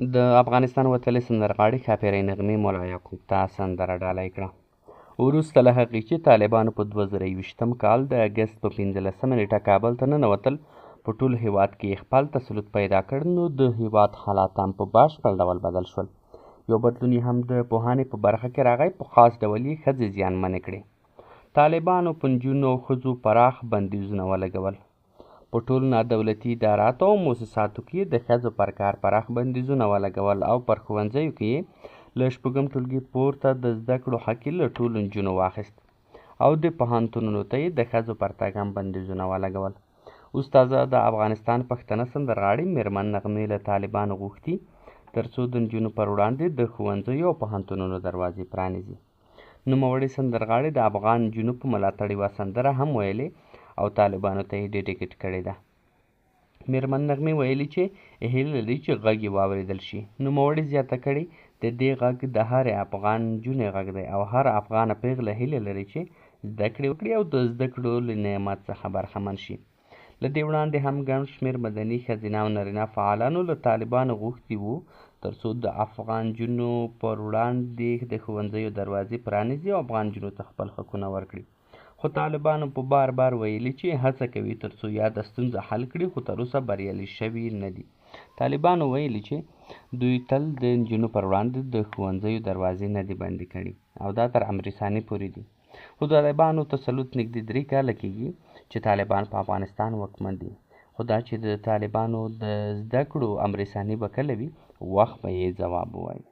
د افغانستان وتلې سندرغاړي ښاپیرۍ نغمې ملا یعقوب ته سندره ډالۍ کړه. وروسته له هغې چې طالبانو په 2021 کال د اګست په 15 نیټه کابل ته ننوتل، په ټول هیواد کې خپل تسلط پیدا کړ، نو د هیواد حالات هم په بشپړ ډول بدل شول. یو بدلون یې هم د پوهنې په برخه کې راغی، په خاص ډول یې ښځې زیانمنې کړې. طالبانو په نجونو او ښځو پراخ بندیزونه ولګول. په ټول نادولتي اداراتو او مؤسساتو کې د ښځو پر کار پراخ بندیزونه ولګول او پر ښوونځیو کې یې له 6 ټولګي پورته د زده کړو حق یې له ټولو نجونو واخیست او د پوهنتونونو ته یې د ښځو پر تګ هم بندیزونه ولګول. استاذه د افغانستان پښتنه سندرغاړې میرمن نغمې له طالبانو غوښتي تر څو د نجونو پر وړاندې د ښوونځیو او پوهنتونونو دروازې پرانیزي. نوموړې سندرغاړې د افغان نجونو په ملاتړ یوه سندره هم ویلې او طالبانو ته یې ډیډیکیټ کړې ده. میرمن نغمې ویلي چې هیله لري چې غږ یې واورېدل شي. نوموړې زیاته کړې د دې غږ د هرې افغان نجونې غږ دی او هر افغانه پیغله هیله لري چې زده کړې وکړي او د زده کړو له نعمت څخه برخمن شي. له دې وړاندې هم ګڼ شمېر مدني ښځینه او نارینه فعالانو له طالبانو غوښتي وو تر څو د افغان نجونو پر وړاندې د ښوونځیو دروازې پرانیزي او افغان نجونو ته خپل حقونه ورکړي. خو طالبانو په بار ویلي چې هڅه کوي تر څو یاده ستونزه حل کړي، خو تر اوسه بریالي شوي نه دي. طالبانو ویلي چې دوی تل د نجونو پر وړاندې د ښوونځیو دروازې نه دي بندي کړي او دا تر امر ثاني پورې دي. خو طالبانو تسلط نږدې 3 کاله کېږي چې طالبان په افغانستان واکمن دي. خو دا چې د طالبانو د زده کړو امر ثاني به کله وي، وخت به یې ځواب ووایي.